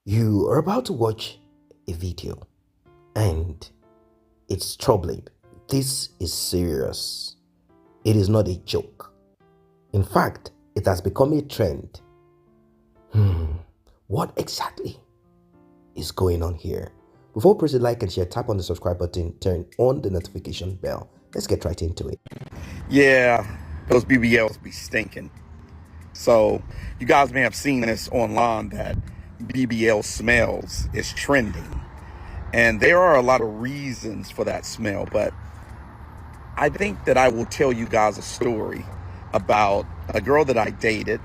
You are about to watch a video and it's troubling. This is serious. It is not a joke. In fact, it has become a trend. What exactly is going on here? Before we proceed, like and share, tap on the subscribe button, turn on the notification bell. Let's get right into it. Yeah, those BBLs be stinking. So you guys may have seen this online that BBL smells is trending. And there are a lot of reasons for that smell, but I think that I will tell you guys a story about a girl that I dated,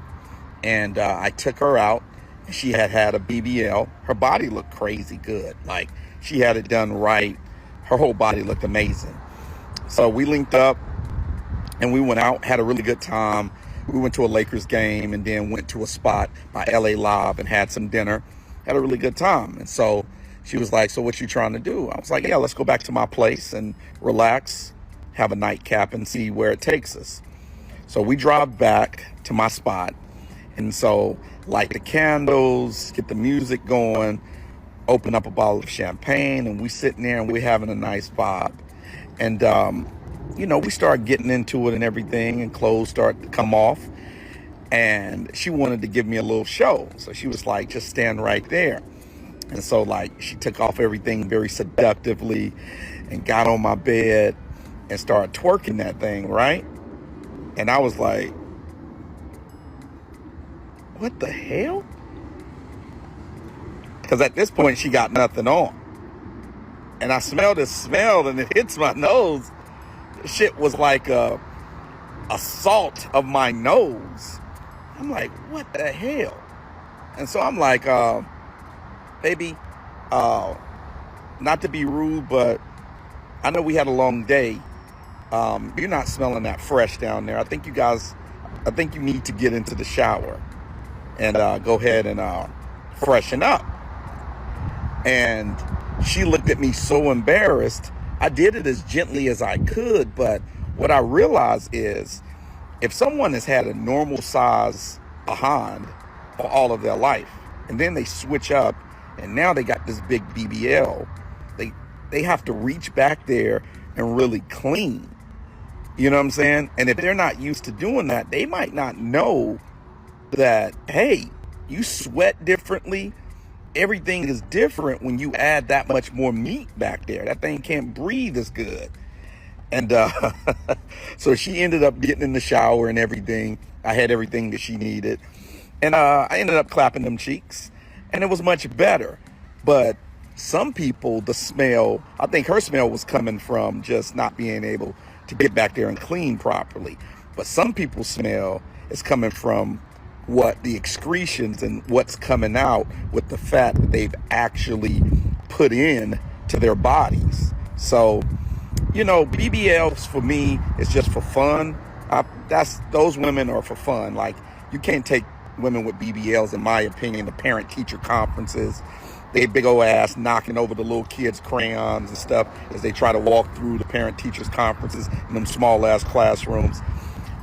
and I took her out. She had a BBL. Her body looked crazy good. Like, she had it done right. Her whole body looked amazing. So we linked up and we went out, had a really good time. We went to a Lakers game and then went to a spot by LA Live and had some dinner. Had a really good time. And so she was like, "So what you trying to do?" I was like, "Yeah, let's go back to my place and relax, have a nightcap and see where it takes us." So we drive back to my spot. And so light the candles, get the music going, open up a bottle of champagne, and we sitting there and we having a nice vibe. And, we start getting into it and everything, and clothes start to come off. And she wanted to give me a little show. So she was like, "Just stand right there." And so, like, she took off everything very seductively and got on my bed and started twerking that thing, right? And I was like, what the hell? Because at this point, she got nothing on. And I smelled this smell and it hits my nose. The shit was like a assault of my nose. I'm like, what the hell? And so I'm like, baby, not to be rude, but I know we had a long day. You're not smelling that fresh down there. I think you need to get into the shower and go ahead and freshen up. And she looked at me so embarrassed. I did it as gently as I could, but what I realized is if someone has had a normal size behind for all of their life, and then they switch up and now they got this big BBL, they have to reach back there and really clean. You know what I'm saying? And if they're not used to doing that, they might not know that, hey, you sweat differently. Everything is different when you add that much more meat back there. That thing can't breathe as good. And so she ended up getting in the shower and everything. I had everything that she needed. And I ended up clapping them cheeks. And it was much better. But some people, the smell, I think her smell was coming from just not being able to get back there and clean properly. But some people's smell is coming from what the excretions and what's coming out with the fat that they've actually put in to their bodies. So, BBLs for me is just for fun. Those women are for fun. Like, you can't take women with BBLs, in my opinion, to parent-teacher conferences. They big old ass knocking over the little kids' crayons and stuff as they try to walk through the parent-teachers conferences in them small-ass classrooms.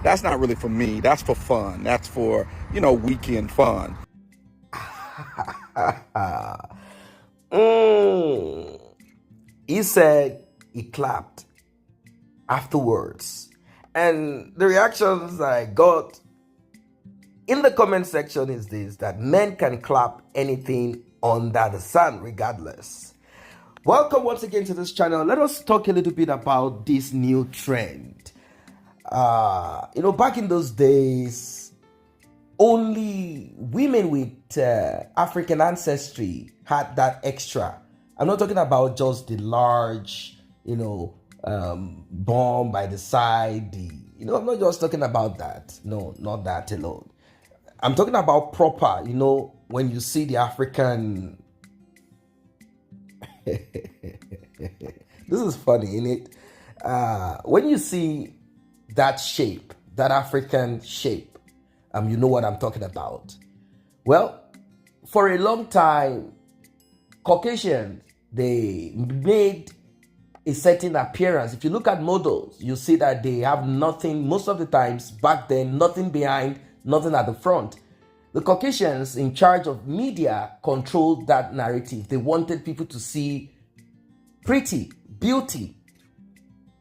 That's not really for me. That's for fun. That's for, weekend fun. He said he clapped afterwards. And the reactions I got in the comment section is this: that men can clap anything under the sun regardless. Welcome once again to this channel. Let us talk a little bit about this new trend. Back in those days, only women with African ancestry had that extra. I'm not talking about just the large, bomb by the side. I'm not just talking about that. No, not that alone. I'm talking about proper, when you see the African. This is funny, isn't it? When you see that shape, that African shape, you know what I'm talking about. Well, for a long time, Caucasians, they made a certain appearance. If you look at models, you see that they have nothing, most of the times back then, nothing behind, nothing at the front. The Caucasians in charge of media controlled that narrative. They wanted people to see pretty, beauty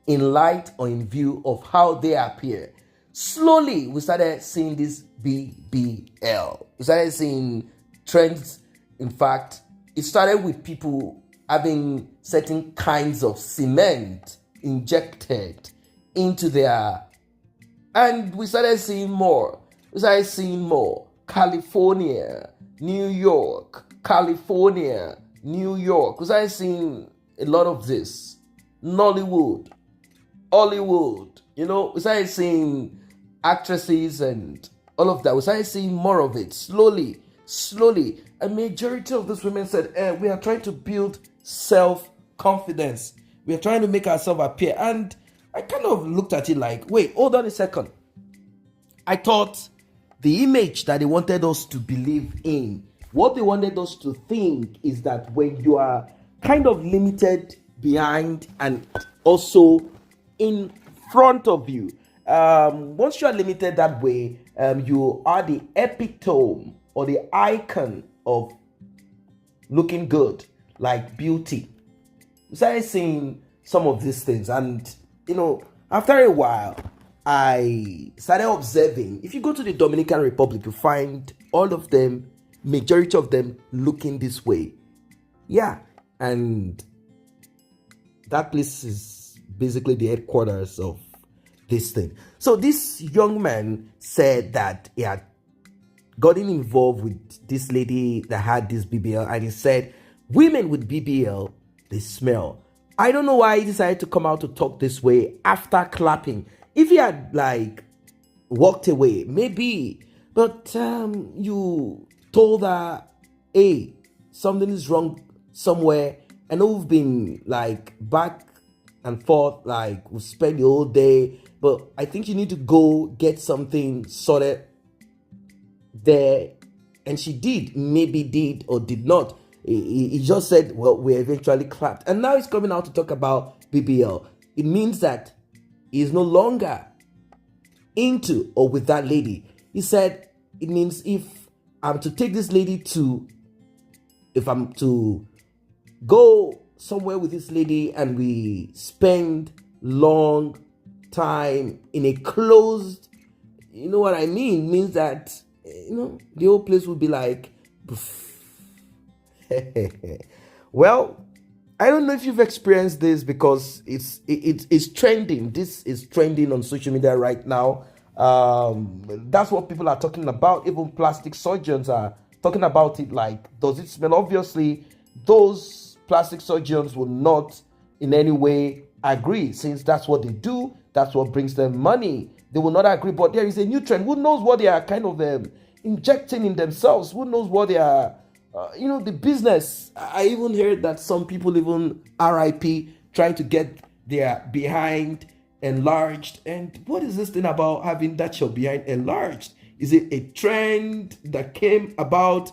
in light or in view of how they appear. Slowly, we started seeing this BBL. We started seeing trends. In fact, it started with people having certain kinds of cement injected into their, and we started seeing more. We started seeing more. California, New York, California, New York. We started seeing a lot of this. Nollywood, Hollywood. We started seeing actresses and all of that. We started seeing more of it slowly. A majority of these women said, we are trying to build self-confidence. We are trying to make ourselves appear. And I kind of looked at it like, wait, hold on a second. I thought the image that they wanted us to believe in, what they wanted us to think is that when you are kind of limited behind and also in front of you, once you are limited that way, you are the epitome or the icon of looking good, like beauty. We started seeing some of these things, and after a while, I started observing. If you go to the Dominican Republic, you find all of them, majority of them, looking this way. Yeah, and that place is basically the headquarters of this thing. So this young man said that he had gotten involved with this lady that had this BBL, and he said women with BBL, they smell. I don't know why he decided to come out to talk this way after clapping. If he had walked away, maybe, but you told her, hey, something is wrong somewhere. I know we've been back and forth, we spent the whole day, but I think you need to go get something sorted there. And she did, maybe did or did not. He just said, well, we eventually clapped. And now he's coming out to talk about BBL. It means that he's no longer into or with that lady. He said, it means if I'm to take this lady if I'm to go somewhere with this lady and we spend long time in a closed, you know what I mean? Means that, the whole place would be like, well, I don't know if you've experienced this because it's trending. This is trending on social media right now. That's what people are talking about. Even plastic surgeons are talking about it. Does it smell? Obviously, those plastic surgeons will not in any way agree, since that's what they do. That's what brings them money. They will not agree. But there is a new trend. Who knows what they are kind of injecting in themselves? Who knows what they are? The business. I even heard that some people even RIP trying to get their behind enlarged. And what is this thing about having that your behind enlarged? Is it a trend that came about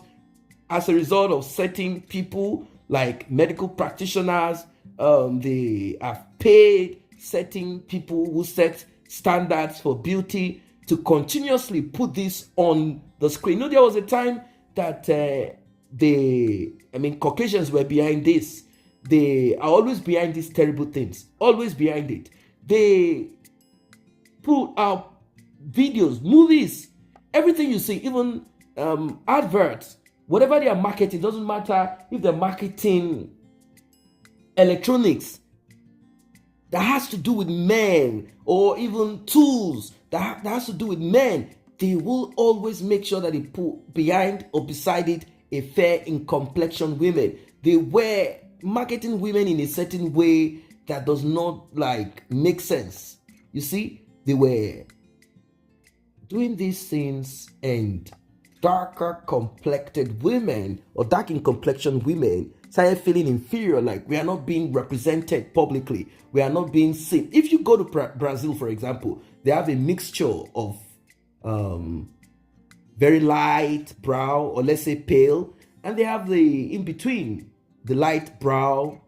as a result of certain people like medical practitioners? They have paid certain people who set standards for beauty to continuously put this on the screen. There was a time that Caucasians were behind this. They are always behind these terrible things. Always behind it. They put out videos, movies, everything you see, even adverts, whatever they are marketing. Doesn't matter if they're marketing electronics that has to do with men, or even tools that has to do with men. They will always make sure that they put behind or beside it a fair in complexion women. They were marketing women in a certain way that does not make sense. You see, they were doing these things, and darker complected women or dark in complexion women started feeling inferior, we are not being represented publicly, we are not being seen. If you go to Brazil, for example, they have a mixture of very light brow, or let's say pale, and they have the in between, the light brow.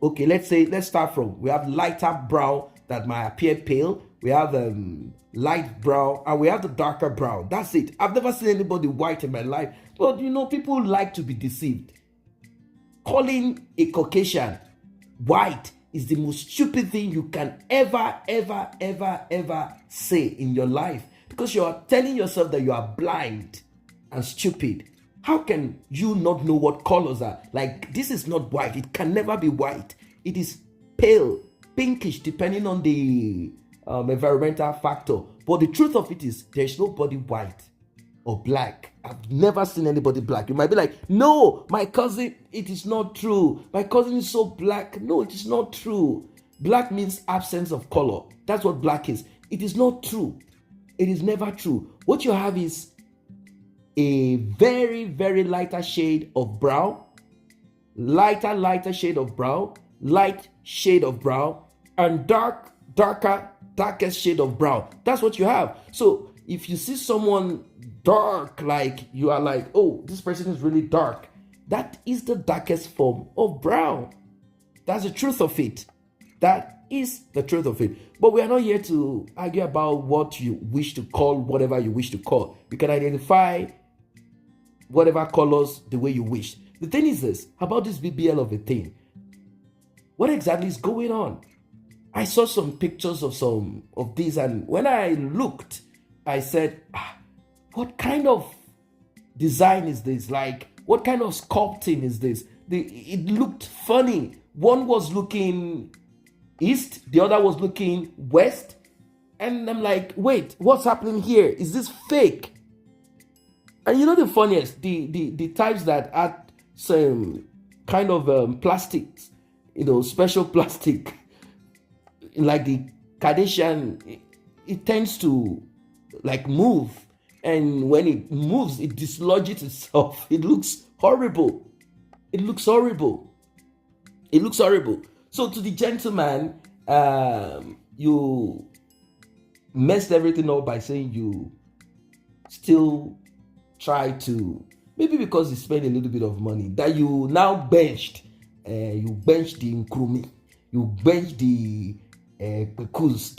Okay, let's start from, we have lighter brow that might appear pale. We have light brown, and we have the darker brown. That's it. I've never seen anybody white in my life. But people like to be deceived. Calling a Caucasian white is the most stupid thing you can ever say in your life, because you are telling yourself that you are blind and stupid. How can you not know what colors are? Like, this is not white. It can never be white. It is pale, pinkish, depending on the environmental factor. But the truth of it is, there's nobody white or black. I've never seen anybody black. You might be like, no, my cousin, it is not true. My cousin is so black. No, it is not true. Black means absence of color. That's what black is. It is not true. It is never true. What you have is a very, very lighter shade of brown, lighter shade of brown, light shade of brown, and darkest shade of brown. That's what you have. So if you see someone dark, like you are like, oh, this person is really dark, that is the darkest form of brown. That's the truth of it. That is the truth of it. But we are not here to argue about what you wish to call whatever you wish to call. You can identify whatever colors the way you wish. The thing is this, about this BBL of a thing, what exactly is going on? I saw some pictures of these, and when I looked, I said, what kind of design is this? Like, what kind of sculpting is this? It looked funny. One was looking east, the other was looking west. And I'm like, wait, what's happening here? Is this fake? And the funniest, the types that add some kind of plastics, special plastic, like the Kardashian, it tends to like move. And when it moves, it dislodges itself. It looks horrible. It looks horrible. It looks horrible. So to the gentleman, you messed everything up by saying you still try to, maybe because you spent a little bit of money, that you now benched. You benched the Nkrumah. You benched the Pekus.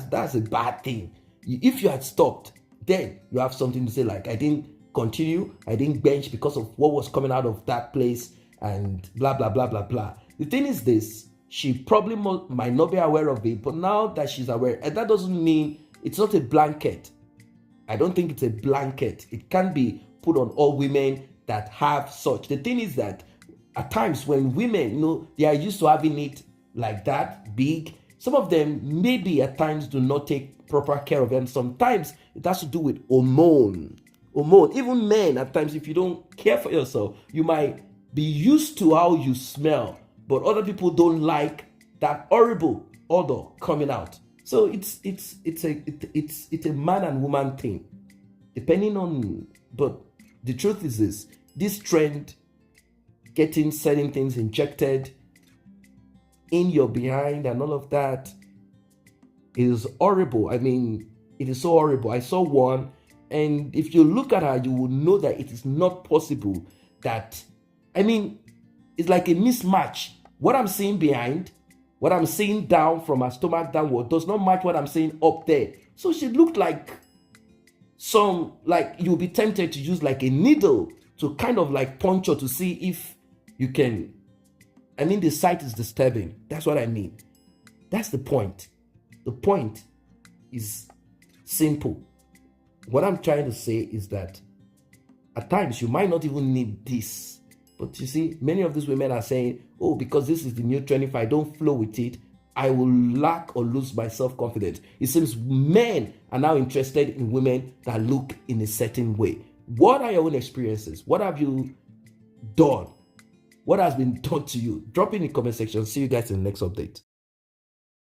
That's a bad thing. If you had stopped, then you have something to say, like, I didn't continue, I didn't bench because of what was coming out of that place, and blah, blah, blah, blah, blah. The thing is this, she probably might not be aware of it, but now that she's aware, and that doesn't mean it's not a blanket. I don't think it's a blanket. It can be put on all women that have such. The thing is that at times when women, they are used to having it like that, big, some of them maybe at times do not take proper care of them. Sometimes it has to do with hormone. Even men, at times, if you don't care for yourself, you might be used to how you smell, but other people don't like that horrible odor coming out. So it's a man and woman thing, depending on. But the truth is this trend, getting certain things injected in your behind and all of that, is horrible. I mean, it is so horrible. I saw one, and if you look at her, you will know that it is not possible that, it's like a mismatch. What I'm seeing behind, what I'm seeing down from her stomach downward does not match what I'm seeing up there. So she looked like you'll be tempted to use like a needle to kind of like puncture to see if you can. The sight is disturbing. That's what I mean. That's the point. The point is simple. What I'm trying to say is that at times you might not even need this. But you see, many of these women are saying, oh, because this is the new trend, if I don't flow with it, I will lack or lose my self-confidence. It seems men are now interested in women that look in a certain way. What are your own experiences? What have you done? What has been done to you? Drop in the comment section. See you guys in the next update.